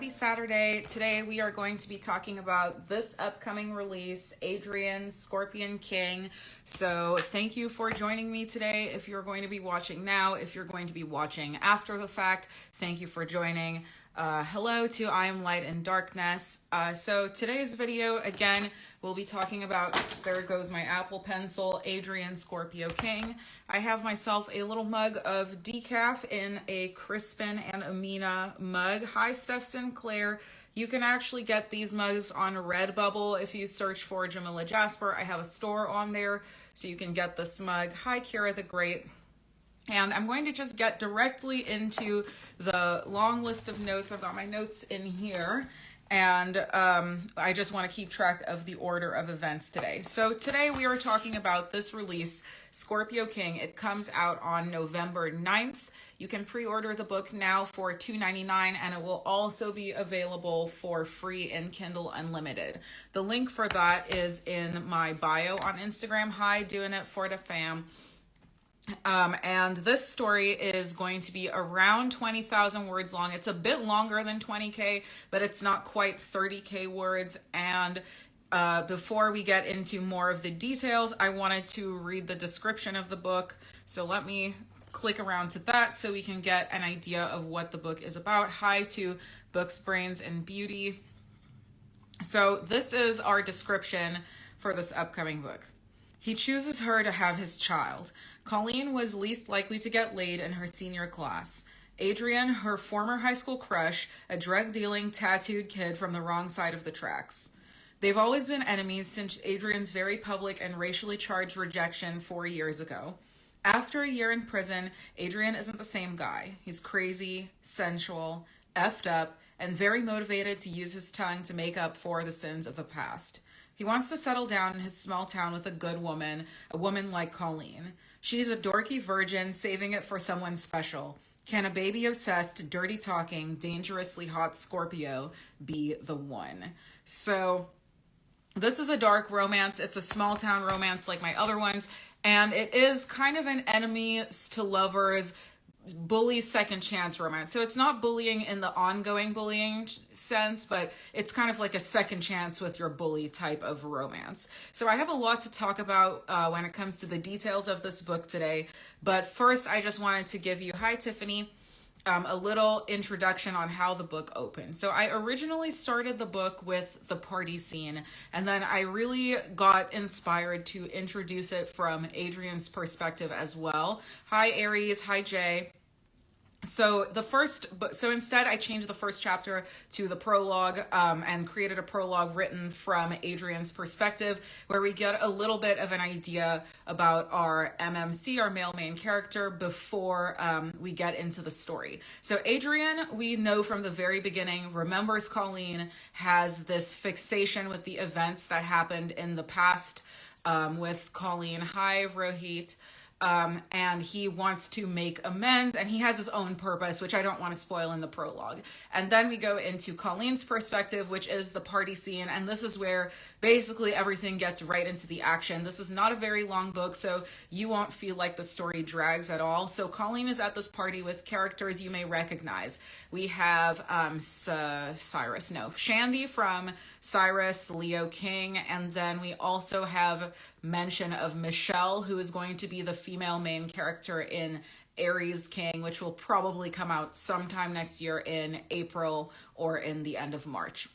Happy Saturday. Today we are going to be talking about this upcoming release, Adrian, Scorpio King. So thank you for joining me today. If you're going to be watching now, if you're going to be watching after the fact, thank you for joining. Hello to I Am Light and Darkness. So today's video, again, we'll be talking about, there goes my Apple Pencil, Adrian, Scorpio King. I have myself a little mug of decaf in a Crispin and Amina mug. Hi, Steph Sinclair. You can actually get these mugs on Redbubble if you search for Jamila Jasper. I have a store on there, so you can get this mug. Hi, Kira the Great. And I'm going to just get directly into the long list of notes. I've got my notes in here, and I just want to keep track of the order of events today. So today we are talking about this release, Scorpio King. It comes out on November 9th. You can pre-order the book now for $2.99, and it will also be available for free in Kindle Unlimited. The link for that is in my bio on Instagram. Hi, doing it for the fam. And this story is going to be around 20,000 words long. It's a bit longer than 20K, but it's not quite 30K words. And before we get into more of the details, I wanted to read the description of the book. So let me click around to that so we can get an idea of what the book is about. Hi to Books, Brains, and Beauty. So this is our description for this upcoming book. He chooses her to have his child. Colleen was least likely to get laid in her senior class. Adrian, her former high school crush, a drug-dealing, tattooed kid from the wrong side of the tracks. They've always been enemies since Adrian's very public and racially charged rejection 4 years ago. After a year in prison, Adrian isn't the same guy. He's crazy, sensual, effed up, and very motivated to use his tongue to make up for the sins of the past. He wants to settle down in his small town with a good woman, a woman like Colleen. She's a dorky virgin saving it for someone special. Can a baby-obsessed, dirty-talking, dangerously hot Scorpio be the one? So this is a dark romance. It's a small-town romance like my other ones, and it is kind of an enemies to lovers, bully second chance romance. So it's not bullying in the ongoing bullying sense, but it's kind of like a second chance with your bully type of romance. So I have a lot to talk about when it comes to the details of this book today. But first, I just wanted to give you, hi Tiffany, a little introduction on how the book opened. So I originally started the book with the party scene, and then I really got inspired to introduce it from Adrian's perspective as well. Hi Aries, hi Jay. So instead I changed the first chapter to the prologue and created a prologue written from Adrian's perspective, where we get a little bit of an idea about our MMC, our male main character, before we get into the story. So Adrian, we know from the very beginning, remembers Colleen, has this fixation with the events that happened in the past with Colleen. Hi Rohit. And he wants to make amends, and he has his own purpose, which I don't want to spoil in the prologue. And then we go into Colleen's perspective, which is the party scene, and this is where basically everything gets right into the action. This is not a very long book, so you won't feel like the story drags at all. So Colleen is at this party with characters you may recognize. We have Shandy from Cyrus, Leo King, and then we also have mention of Michelle, who is going to be the female main character in Aries King, which will probably come out sometime next year in April or in the end of March.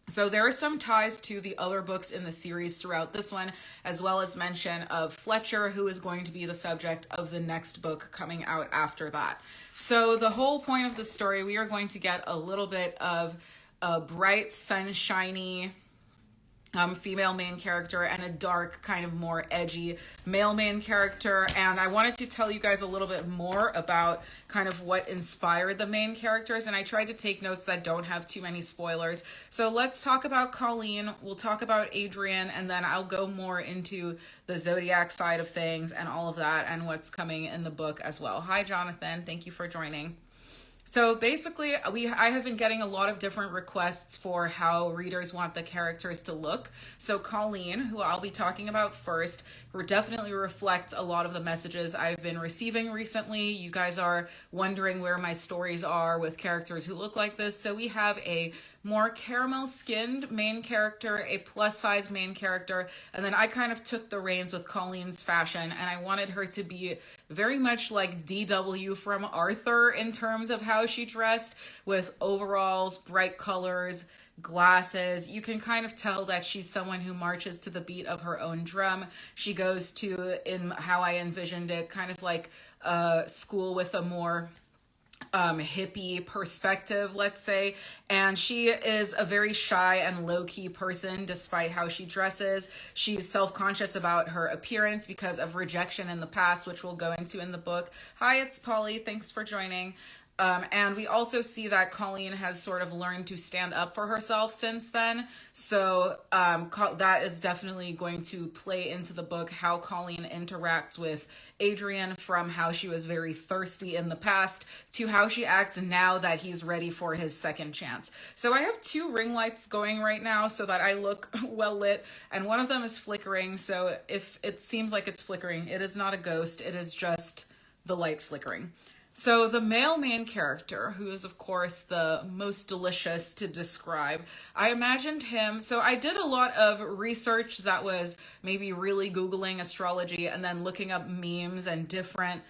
So there are some ties to the other books in the series throughout this one, as well as mention of Fletcher, who is going to be the subject of the next book coming out after that. So the whole point of the story, we are going to get a little bit of a bright, sunshiny female main character and a dark, kind of more edgy male main character. And I wanted to tell you guys a little bit more about kind of what inspired the main characters, and I tried to take notes that don't have too many spoilers. So let's talk about Colleen, we'll talk about Adrian, and then I'll go more into the zodiac side of things and all of that and what's coming in the book as well. Hi Jonathan, thank you for joining. So basically, I have been getting a lot of different requests for how readers want the characters to look. So Colleen, who I'll be talking about first, definitely reflects a lot of the messages I've been receiving recently. You guys are wondering where my stories are with characters who look like this. So we have a more caramel skinned main character, a plus size main character, and then I kind of took the reins with Colleen's fashion, and I wanted her to be very much like DW from Arthur in terms of how she dressed, with overalls, bright colors, glasses. You can kind of tell that she's someone who marches to the beat of her own drum. She goes to, in how I envisioned it, kind of like a school with a more hippie perspective, let's say. And she is a very shy and low-key person despite how she dresses. She's self-conscious about her appearance because of rejection in the past, which we'll go into in the book. Hi, it's Polly. Thanks for joining. And we also see that Colleen has sort of learned to stand up for herself since then. So that is definitely going to play into the book, how Colleen interacts with Adrian, from how she was very thirsty in the past to how she acts now that he's ready for his second chance. So I have two ring lights going right now so that I look well lit, and one of them is flickering. So if it seems like it's flickering, it is not a ghost. It is just the light flickering. So the male main character, who is of course the most delicious to describe, I imagined him. So I did a lot of research that was maybe really Googling astrology and then looking up memes and different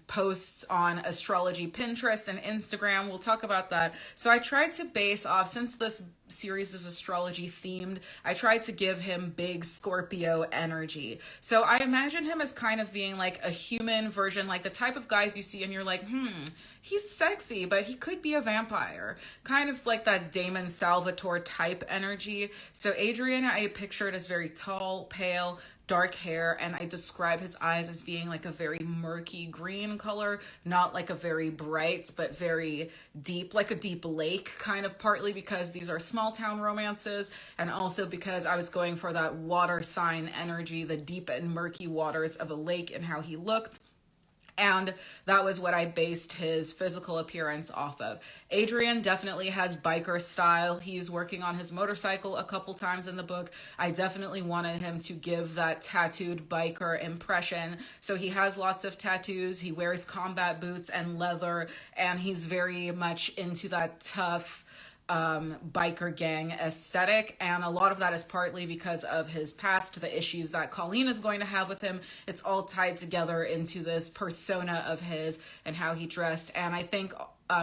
posts on astrology, Pinterest and Instagram. We'll talk about that. So I tried to base off, since this series is astrology themed, I tried to give him big Scorpio energy. So I imagine him as kind of being like a human version, like the type of guys you see and you're like, he's sexy, but he could be a vampire. Kind of like that Damon Salvatore type energy. So Adrian, I pictured as very tall, pale, dark hair, and I describe his eyes as being like a very murky green color, not like a very bright, but very deep, like a deep lake, kind of, partly because these are small town romances, and also because I was going for that water sign energy, the deep and murky waters of a lake, and how he looked. And that was what I based his physical appearance off of. Adrian definitely has biker style. He's working on his motorcycle a couple times in the book. I definitely wanted him to give that tattooed biker impression. So he has lots of tattoos. He wears combat boots and leather, and he's very much into that tough biker gang aesthetic, and a lot of that is partly because of his past, the issues that Colleen is going to have with him. It's all tied together into this persona of his and how he dressed. And I think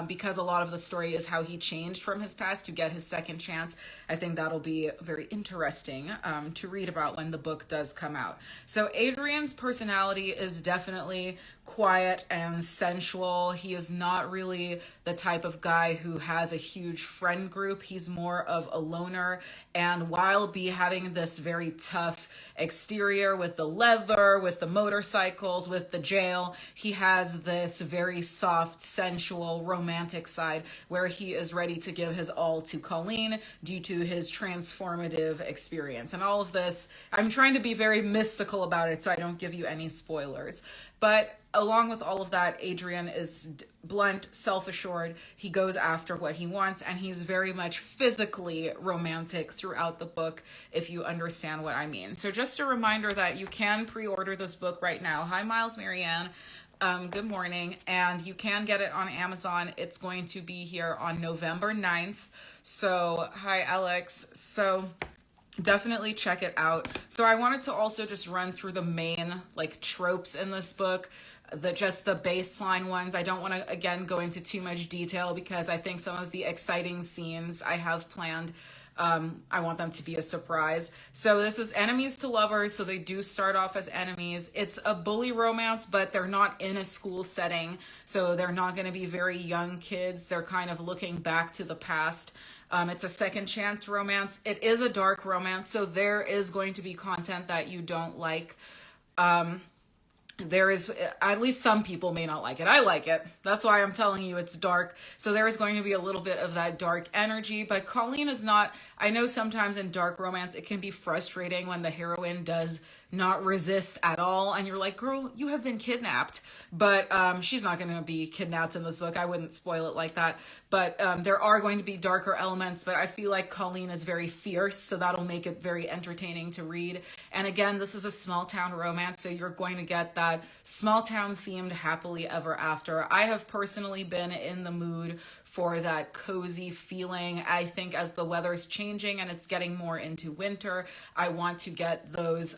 because a lot of the story is how he changed from his past to get his second chance, I think that'll be very interesting to read about when the book does come out. So Adrian's personality is definitely quiet and sensual. He is not really the type of guy who has a huge friend group. He's more of a loner, and while having this very tough exterior with the leather, with the motorcycles, with the jail, he has this very soft, sensual, romantic side where he is ready to give his all to Colleen due to his transformative experience. And all of this, I'm trying to be very mystical about it so I don't give you any spoilers. But along with all of that, Adrian is blunt, self-assured. He goes after what he wants, and he's very much physically romantic throughout the book, if you understand what I mean. So just a reminder that you can pre-order this book right now. Hi, Miles Marianne. Good morning. And you can get it on Amazon. It's going to be here on November 9th. So, hi, Alex. So definitely check it out. So I wanted to also just run through the main like tropes in this book, just the baseline ones. I don't want to again go into too much detail because I think some of the exciting scenes I have planned, I want them to be a surprise. So this is enemies to lovers, so they do start off as enemies. It's a bully romance, but they're not in a school setting, so they're not going to be very young kids. They're kind of looking back to the past. It's a second chance romance. It is a dark romance, so there is going to be content that you don't like. There is, at least some people may not like it. I like it. That's why I'm telling you it's dark. So there is going to be a little bit of that dark energy, but Colleen is not, I know sometimes in dark romance, it can be frustrating when the heroine does not resist at all. And you're like, girl, you have been kidnapped. But she's not going to be kidnapped in this book. I wouldn't spoil it like that. But there are going to be darker elements. But I feel like Colleen is very fierce, so that'll make it very entertaining to read. And again, this is a small town romance, so you're going to get that small town themed happily ever after. I have personally been in the mood for that cozy feeling. I think as the weather's changing and it's getting more into winter, I want to get those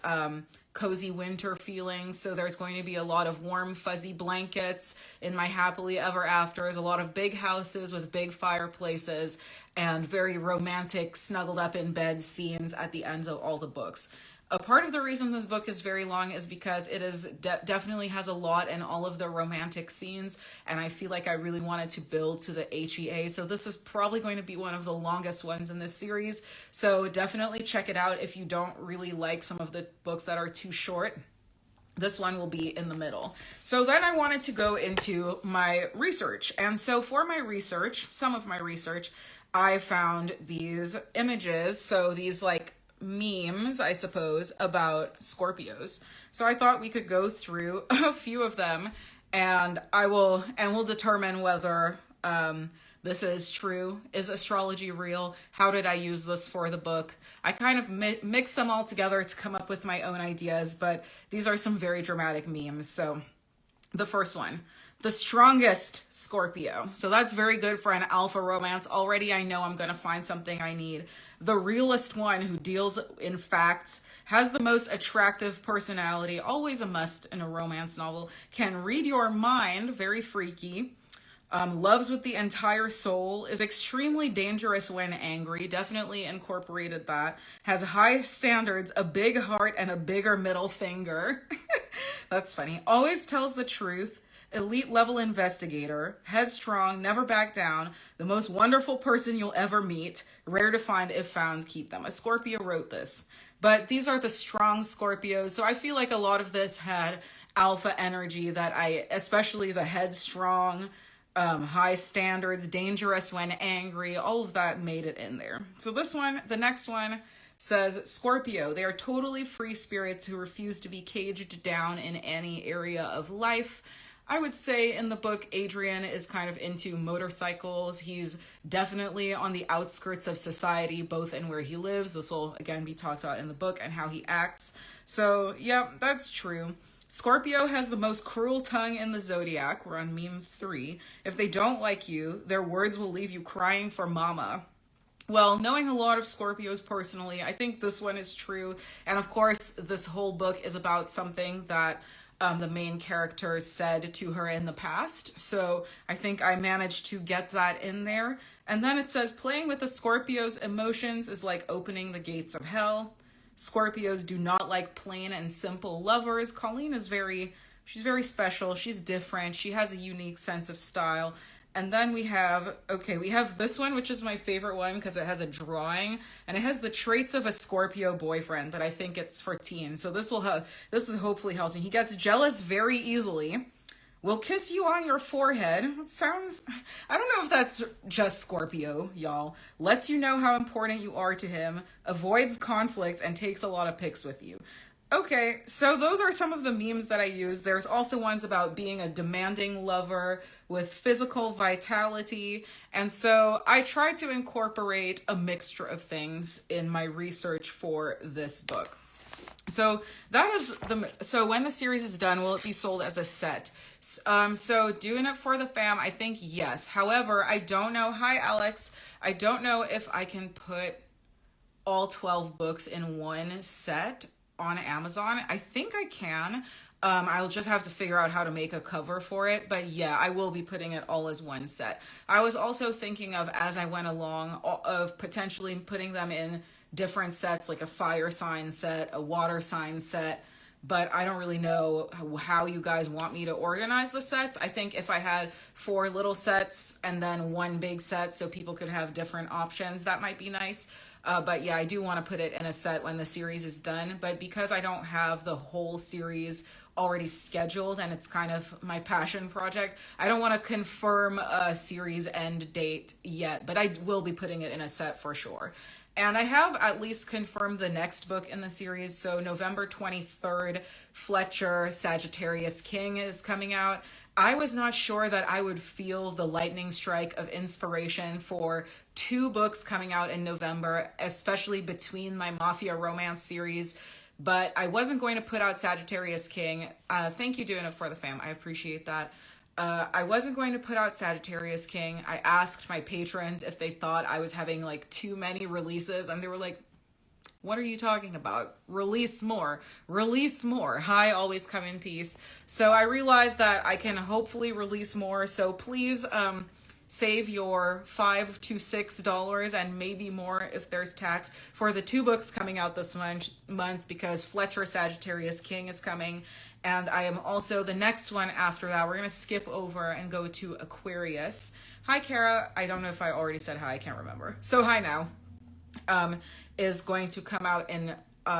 cozy winter feelings. So there's going to be a lot of warm fuzzy blankets in my happily ever afters, a lot of big houses with big fireplaces, and very romantic snuggled up in bed scenes at the ends of all the books. A part of the reason this book is very long is because it is definitely has a lot in all of the romantic scenes, and I feel like I really wanted to build to the HEA. So this is probably going to be one of the longest ones in this series. So definitely check it out if you don't really like some of the books that are too short. This one will be in the middle. So then I wanted to go into my research. And so for my research, some of my research, I found these images. So these like memes, I suppose, about Scorpios. So I thought we could go through a few of them, and we'll determine whether this is true. Is astrology real? How did I use this for the book? I kind of mixed them all together to come up with my own ideas, but these are some very dramatic memes. So the first one, the strongest Scorpio. So that's very good for an alpha romance. Already I know I'm going to find something I need. The realest one, who deals in facts, has the most attractive personality, always a must in a romance novel, can read your mind, very freaky, loves with the entire soul, is extremely dangerous when angry, definitely incorporated that, has high standards, a big heart, and a bigger middle finger. That's funny. Always tells the truth. Elite level investigator, headstrong, never back down, the most wonderful person you'll ever meet, rare to find, if found, keep them. A Scorpio wrote this. But these are the strong Scorpios, so I feel like a lot of this had alpha energy that especially the headstrong, high standards, dangerous when angry, all of that made it in there. So this one, the next one, says Scorpio, they are totally free spirits who refuse to be caged down in any area of life. I would say in the book, Adrian is kind of into motorcycles. He's definitely on the outskirts of society, both in where he lives. This will, again, be talked about in the book, and how he acts. So, yeah, that's true. Scorpio has the most cruel tongue in the zodiac. We're on meme 3. If they don't like you, their words will leave you crying for mama. Well, knowing a lot of Scorpios personally, I think this one is true. And of course, this whole book is about something that the main character said to her in the past. So I think I managed to get that in there. And then it says, playing with the Scorpio's emotions is like opening the gates of hell. Scorpios do not like plain and simple lovers. Colleen is she's very special. She's different. She has a unique sense of style. And then we have this one, which is my favorite one because it has a drawing and it has the traits of a Scorpio boyfriend, but I think it's for teens. So this is hopefully helps me. He gets jealous very easily. Will kiss you on your forehead. I don't know if that's just Scorpio, y'all. Lets you know how important you are to him, avoids conflict, and takes a lot of pics with you. Okay, so those are some of the memes that I use. There's also ones about being a demanding lover with physical vitality. And so I tried to incorporate a mixture of things in my research for this book. So so when the series is done, will it be sold as a set? So doing it for the fam, I think yes. However, I don't know. Hi, Alex. I don't know if I can put all 12 books in one set on Amazon. I think I can. I'll just have to figure out how to make a cover for it. But yeah, I will be putting it all as one set. I was also thinking of, as I went along, of potentially putting them in different sets, like a fire sign set, a water sign set. But I don't really know how you guys want me to organize the sets. I think if I had 4 little sets and then 1 big set so people could have different options, that might be nice. But yeah, I do want to put it in a set when the series is done. But because I don't have the whole series already scheduled and it's kind of my passion project, I don't want to confirm a series end date yet. But I will be putting it in a set for sure. And I have at least confirmed the next book in the series. So November 23rd, Fletcher Sagittarius King is coming out. I was not sure that I would feel the lightning strike of inspiration for 2 books coming out in November, especially between my Mafia romance series. But I wasn't going to put out Sagittarius King. Thank you, doing it for the fam. I appreciate that. I wasn't going to put out Sagittarius King. I asked my patrons if they thought I was having like too many releases, and they were like, what are you talking about? Release more. Release more. Hi, always come in peace. So I realized that I can hopefully release more. So please save your $5 to $6 and maybe more if there's tax for the 2 books coming out this month, because Fletcher Sagittarius King is coming. And I am also, the next one after that, we're going to skip over and go to Aquarius. Hi, Kara. I don't know if I already said hi. I can't remember. So hi now. Is going to come out in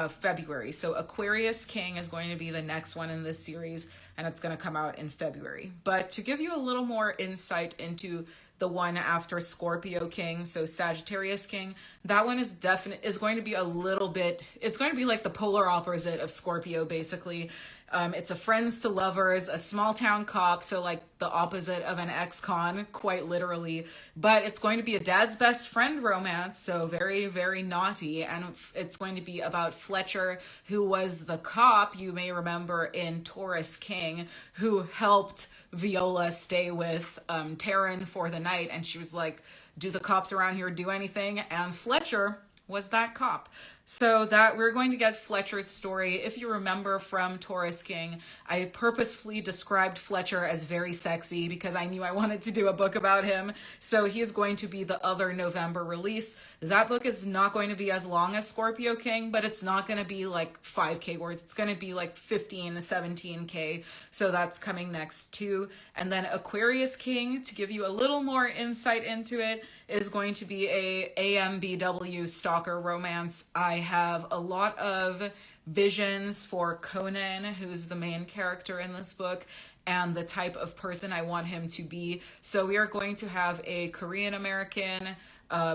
February. So Aquarius King is going to be the next one in this series, and it's going to come out in February. But to give you a little more insight into the one after Scorpio King, so Sagittarius King, that one is going to be a little bit, it's going to be like the polar opposite of Scorpio, basically. It's a friends to lovers, a small town cop, so like the opposite of an ex-con, quite literally. But it's going to be a dad's best friend romance, so very, very naughty. And it's going to be about Fletcher, who was the cop, you may remember, in Taurus King, who helped Viola stay with Taryn for the night. And she was like, do the cops around here do anything? And Fletcher was that cop. So that we're going to get Fletcher's story. If you remember from Taurus King, I purposefully described Fletcher as very sexy because I knew I wanted to do a book about him. So he is going to be the other November release. That book is not going to be as long as Scorpio King, but it's not going to be like 5K words. It's going to be like 15 to 17K. So that's coming next too. And then Aquarius King, to give you a little more insight into it, is going to be a AMBW stalker romance. I have a lot of visions for Conan, who's the main character in this book, and the type of person I want him to be. So we are going to have a Korean American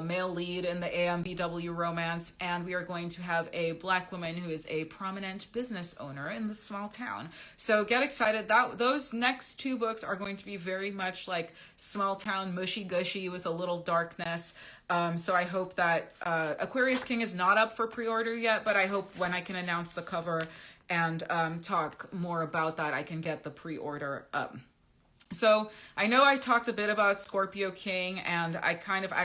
male lead in the AMBW romance, and we are going to have a Black woman who is a prominent business owner in the small town. So get excited. Those next 2 books are going to be very much like small town mushy gushy with a little darkness. So I hope that Aquarius King is not up for pre-order yet, but I hope when I can announce the cover and talk more about that, I can get the pre-order up. So I know I talked a bit about Scorpio King, and I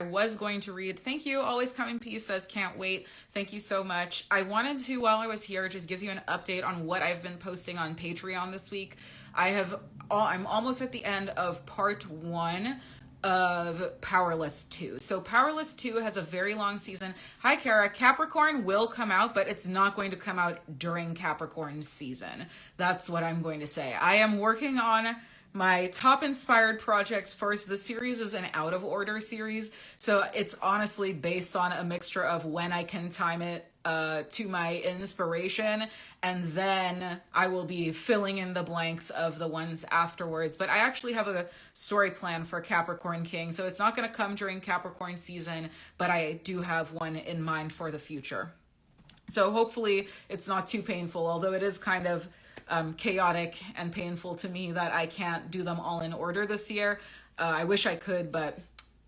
was going to read, thank you, Always Come in Peace says, can't wait. Thank you so much. I wanted to, while I was here, just give you an update on what I've been posting on Patreon this week. I'm almost at the end of part 1 of Powerless 2. So Powerless 2 has a very long season. Hi, Kara. Capricorn will come out, but it's not going to come out during Capricorn season. That's what I'm going to say. I am working on my top inspired projects first. The series is an out of order series, so it's honestly based on a mixture of when I can time it to my inspiration, and then I will be filling in the blanks of the ones afterwards. But I actually have a story plan for Capricorn King, so it's not going to come during Capricorn season, but I do have one in mind for the future. So hopefully it's not too painful, although it is kind of chaotic and painful to me that I can't do them all in order this year. I wish I could, but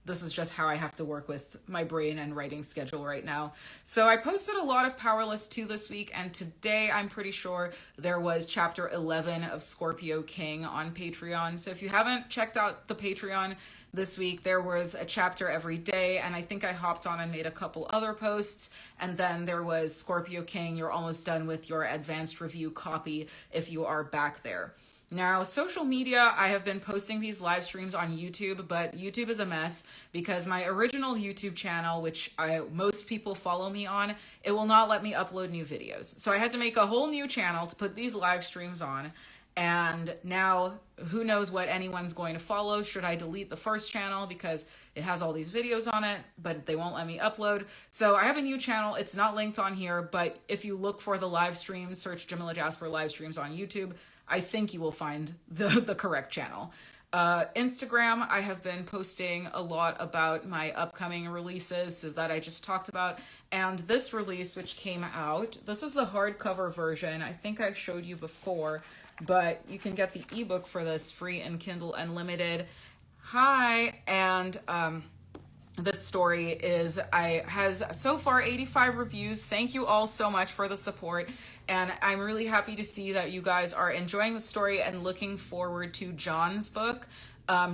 this is just how I have to work with my brain and writing schedule right now. So I posted a lot of Powerless 2 this week, and today I'm pretty sure there was chapter 11 of Scorpio King on Patreon. So if you haven't checked out the Patreon this week, there was a chapter every day, and I think I hopped on and made a couple other posts, and then there was Scorpio King. You're almost done with your advanced review copy if you are back there. Now, social media, I have been posting these live streams on YouTube, but YouTube is a mess because my original YouTube channel, which most people follow me on, it will not let me upload new videos. So I had to make a whole new channel to put these live streams on. And now who knows what anyone's going to follow. Should I delete the first channel because it has all these videos on it, but they won't let me upload. So I have a new channel. It's not linked on here, but if you look for the live streams, search Jamila Jasper live streams on YouTube, I think you will find the correct channel. Instagram, I have been posting a lot about my upcoming releases that I just talked about. And this release, which came out, this is the hardcover version. I think I've showed you before, but you can get the ebook for this free in Kindle Unlimited. Hi, and this story has so far 85 reviews. Thank you all so much for the support, and I'm really happy to see that you guys are enjoying the story and looking forward to John's book.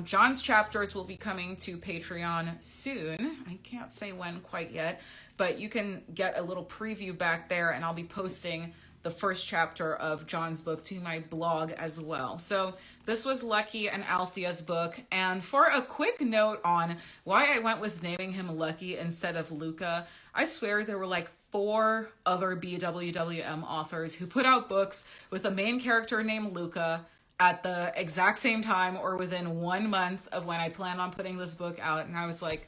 John's chapters will be coming to Patreon soon. I can't say when quite yet, but you can get a little preview back there, and I'll be posting the first chapter of John's book to my blog as well. So this was Lucky and Althea's book. And for a quick note on why I went with naming him Lucky instead of Luca, I swear there were like 4 other bwwm authors who put out books with a main character named Luca at the exact same time or within 1 month of when I planned on putting this book out. And I was like,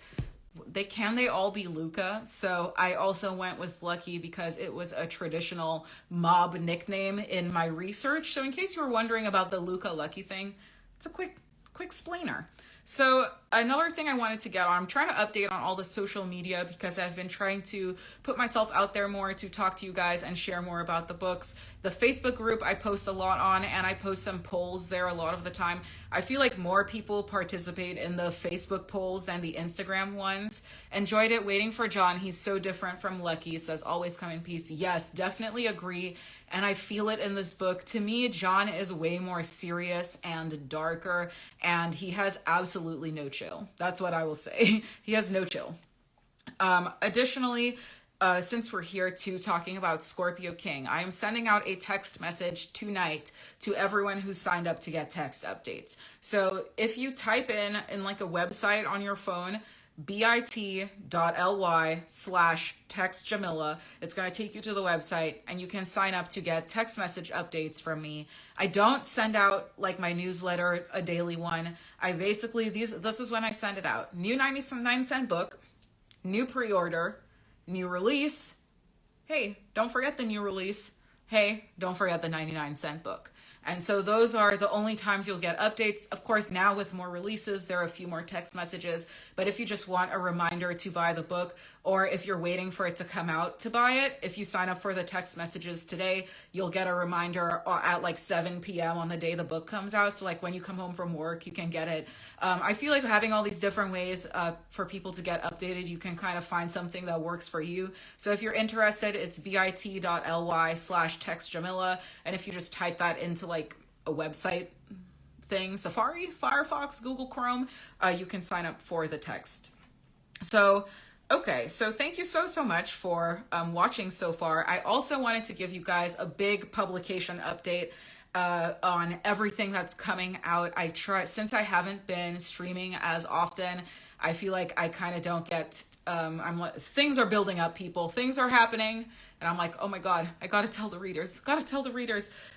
they all be Luca? So I also went with Lucky because it was a traditional mob nickname in my research. So in case you were wondering about the Luca Lucky thing, it's a quick explainer. So another thing I wanted to get on, I'm trying to update on all the social media because I've been trying to put myself out there more to talk to you guys and share more about the books. The Facebook group I post a lot on, and I post some polls there a lot of the time. I feel like more people participate in the Facebook polls than the Instagram ones. Enjoyed it. Waiting for John. He's so different from Lucky. Says always come in peace. Yes, definitely agree. And I feel it in this book. To me, John is way more serious and darker, and he has absolutely no chill. That's what I will say. He has no chill. Additionally, since we're here too talking about Scorpio King, I am sending out a text message tonight to everyone who's signed up to get text updates. So if you type in like a website on your phone, bit.ly/textjamila. It's going to take you to the website and you can sign up to get text message updates from me. I don't send out like my newsletter, a daily one. I basically, this is when I send it out. New 99-cent book, new pre-order, new release. Hey, don't forget the new release. Hey, don't forget the 99-cent book. And so those are the only times you'll get updates. Of course, now with more releases, there are a few more text messages. But if you just want a reminder to buy the book, or if you're waiting for it to come out to buy it, if you sign up for the text messages today, you'll get a reminder at like 7 p.m. on the day the book comes out. So like when you come home from work, you can get it. I feel like having all these different ways for people to get updated, you can kind of find something that works for you. So if you're interested, it's bit.ly/textjamila. And if you just type that into like a website thing, Safari, Firefox, Google Chrome, you can sign up for the text. So, okay, so thank you so much for watching so far. I also wanted to give you guys a big publication update on everything that's coming out. Since I haven't been streaming as often, I feel like I kind of don't get, things are building up, people. Things are happening. And I'm like, oh my God, I got to tell the readers.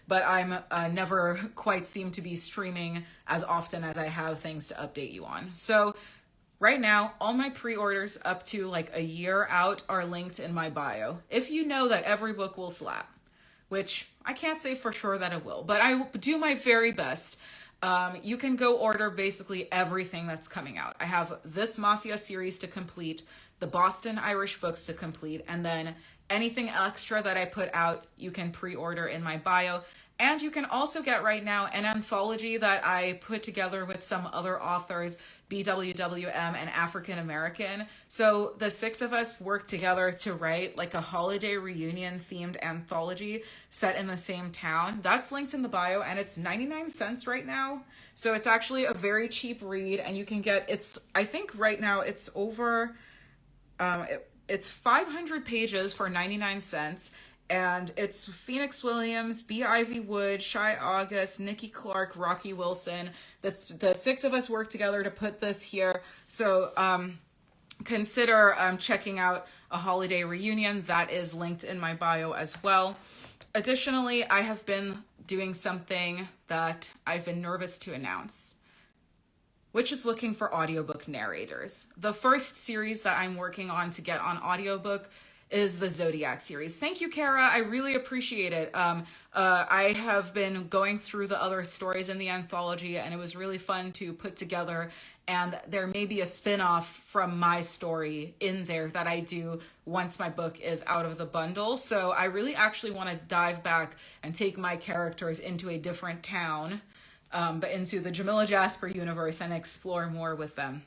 But I'm never quite seem to be streaming as often as I have things to update you on. So right now, all my pre-orders up to like a year out are linked in my bio. If you know that every book will slap, which I can't say for sure that it will, but I do my very best. You can go order basically everything that's coming out. I have this Mafia series to complete, the Boston Irish books to complete, and then anything extra that I put out, you can pre-order in my bio. And you can also get right now an anthology that I put together with some other authors, bwwm and African American. So the 6 of us worked together to write like a holiday reunion themed anthology set in the same town. That's linked in the bio, and it's 99 cents right now. So it's actually a very cheap read, and you can get, I think right now it's over, it's 500 pages for 99 cents. And it's Phoenix Williams, B. Ivy Wood, Shy August, Nikki Clark, Rocky Wilson. The 6 of us worked together to put this here. So consider checking out a holiday reunion. That is linked in my bio as well. Additionally, I have been doing something that I've been nervous to announce, which is looking for audiobook narrators. The first series that I'm working on to get on audiobook is the Zodiac series. Thank you, Kara. I really appreciate it. I have been going through the other stories in the anthology, and it was really fun to put together. And there may be a spin-off from my story in there that I do once my book is out of the bundle. So I really actually want to dive back and take my characters into a different town, but into the Jamila Jasper universe, and explore more with them.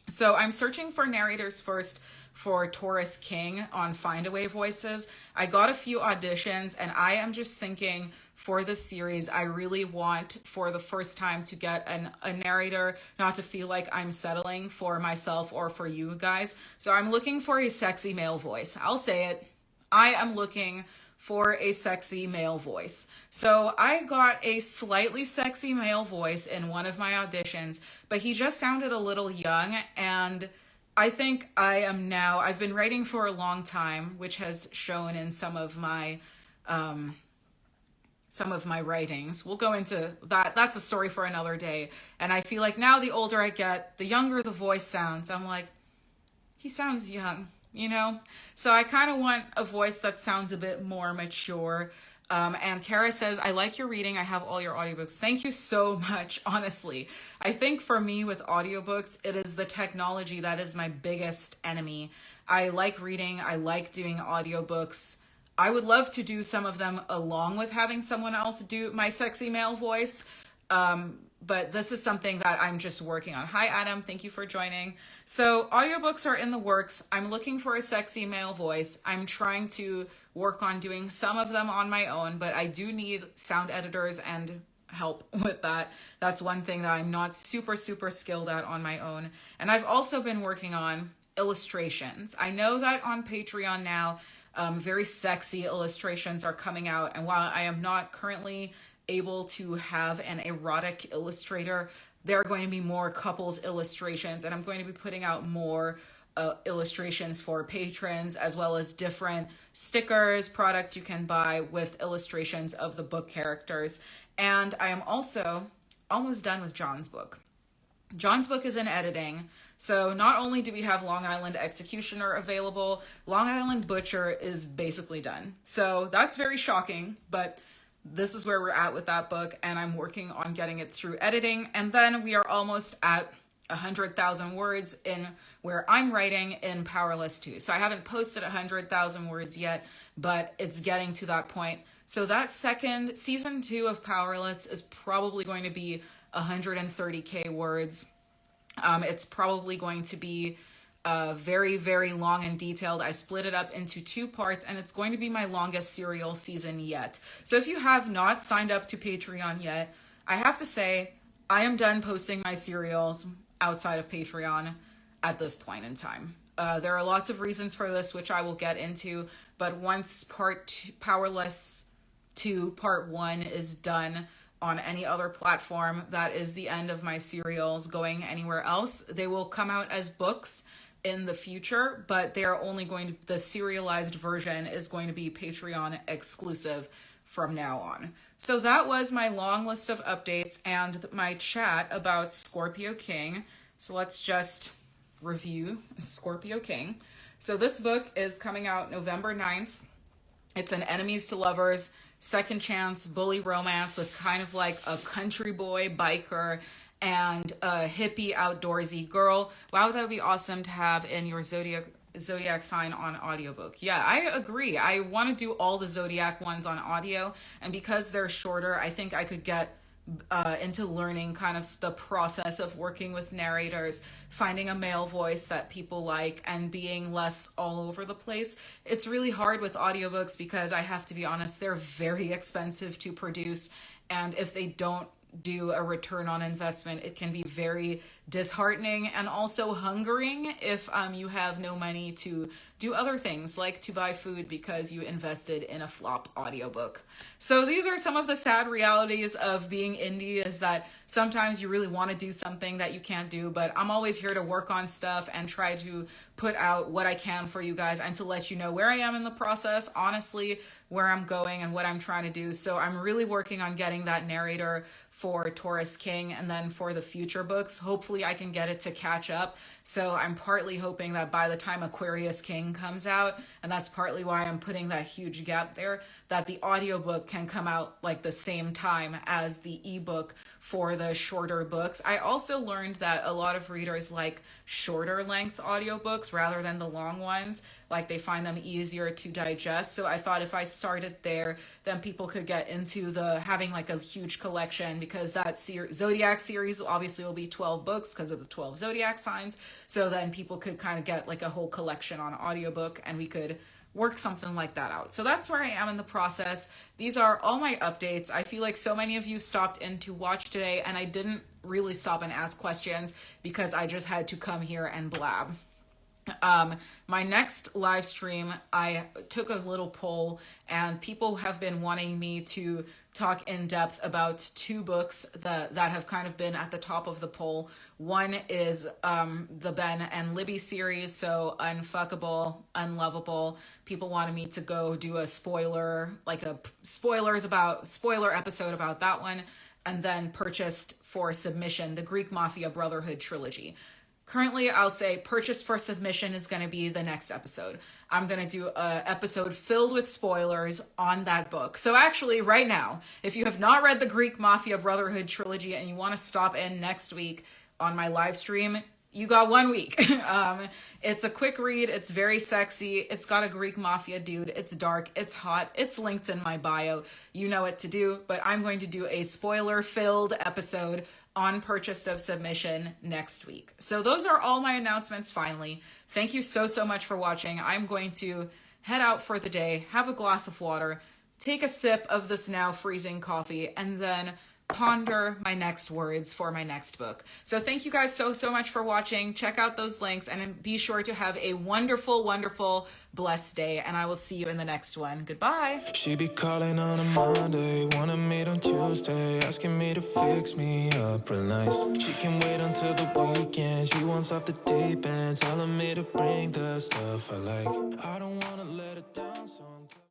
So I'm searching for narrators first for Taurus King on Findaway Voices. I got a few auditions, and I am just thinking for this series, I really want for the first time to get a narrator, not to feel like I'm settling for myself or for you guys. So I'm looking for a sexy male voice. I'll say it. I am looking for a sexy male voice. So I got a slightly sexy male voice in one of my auditions, but he just sounded a little young, and I think I've been writing for a long time, which has shown in some of my writings. We'll go into that. That's a story for another day. And I feel like now the older I get, the younger the voice sounds. I'm like, he sounds young, you know? So I kind of want a voice that sounds a bit more mature. And Kara says, I like your reading. I have all your audiobooks. Thank you so much. Honestly, I think for me with audiobooks, it is the technology that is my biggest enemy. I like reading. I like doing audiobooks. I would love to do some of them along with having someone else do my sexy male voice. But this is something that I'm just working on. Hi, Adam. Thank you for joining. So audiobooks are in the works. I'm looking for a sexy male voice. I'm trying to work on doing some of them on my own, but I do need sound editors and help with that. That's one thing that I'm not super skilled at on my own. And I've also been working on illustrations. I know that on Patreon now, very sexy illustrations are coming out. And while I am not currently able to have an erotic illustrator, there are going to be more couples illustrations, and I'm going to be putting out more illustrations for patrons, as well as different stickers, products you can buy with illustrations of the book characters. And I am also almost done with John's book. John's book is in editing. So not only do we have Long Island Executioner available, Long Island Butcher is basically done. So that's very shocking, but this is where we're at with that book, and I'm working on getting it through editing. And then we are almost at 100,000 words in where I'm writing in Powerless 2. So I haven't posted 100,000 words yet, but it's getting to that point. So that second season 2 of Powerless is probably going to be 130K words. It's probably going to be very long and detailed. I split it up into 2 parts, and it's going to be my longest serial season yet. So if you have not signed up to Patreon yet, I have to say I am done posting my serials outside of Patreon at this point in time. There are lots of reasons for this, which I will get into, but once Powerless 2 Part 1 is done on any other platform, that is the end of my serials going anywhere else. They will come out as books in the future, but they're only the serialized version is going to be Patreon exclusive from now on. So that was my long list of updates and my chat about Scorpio King. So let's just review Scorpio King. So this book is coming out November 9th. It's an enemies to lovers, second chance bully romance with kind of like a country boy biker and a hippie outdoorsy girl. Wow, that would be awesome to have in your zodiac sign on audiobook. Yeah, I agree. I want to do all the zodiac ones on audio, and because they're shorter, I think I could get into learning kind of the process of working with narrators, finding a male voice that people like, and being less all over the place. It's really hard with audiobooks because I have to be honest, they're very expensive to produce, and if they don't do a return on investment, it can be very disheartening and also hungering if you have no money to do other things like to buy food because you invested in a flop audiobook. So these are some of the sad realities of being indie, is that sometimes you really want to do something that you can't do, but I'm always here to work on stuff and try to put out what I can for you guys and to let you know where I am in the process, honestly, where I'm going and what I'm trying to do. So I'm really working on getting that narrator for Taurus King, and then for the future books, hopefully I can get it to catch up. So I'm partly hoping that by the time Aquarius King comes out, and that's partly why I'm putting that huge gap there, that the audiobook can come out like the same time as the ebook for the shorter books. I also learned that a lot of readers like shorter length audiobooks rather than the long ones. Like they find them easier to digest. So I thought if I started there, then people could get into the having like a huge collection, because that Zodiac series obviously will be 12 books because of the 12 Zodiac signs. So then people could kind of get like a whole collection on audiobook, and we could work something like that out. So that's where I am in the process. These are all my updates. I feel like so many of you stopped in to watch today, and I didn't really stop and ask questions because I just had to come here and blab. My next live stream, I took a little poll, and people have been wanting me to talk in depth about two books that have kind of been at the top of the poll. One is the Ben and Libby series, so Unfuckable, Unlovable. People wanted me to go do a spoiler episode about that one, and then purchased for submission the Greek Mafia Brotherhood trilogy. Currently, I'll say purchase for submission is going to be the next episode. I'm going to do an episode filled with spoilers on that book. So actually, right now, if you have not read the Greek Mafia Brotherhood trilogy and you want to stop in next week on my live stream, you got 1 week. It's a quick read. It's very sexy. It's got a Greek mafia dude. It's dark. It's hot. It's linked in my bio. You know what to do, but I'm going to do a spoiler-filled episode on purchase of submission next week. So those are all my announcements finally. Thank you so much for watching. I'm going to head out for the day, have a glass of water, take a sip of this now freezing coffee, and then ponder my next words for my next book. So thank you guys so much for watching. Check out those links, and be sure to have a wonderful, blessed day, and I will see you in the next one. Goodbye. She be calling on a Monday, wanna meet on Tuesday, asking me to fix me up real nice. She can wait until the weekend, she wants off the deep end, telling me to bring the stuff I like. I don't wanna let her down, so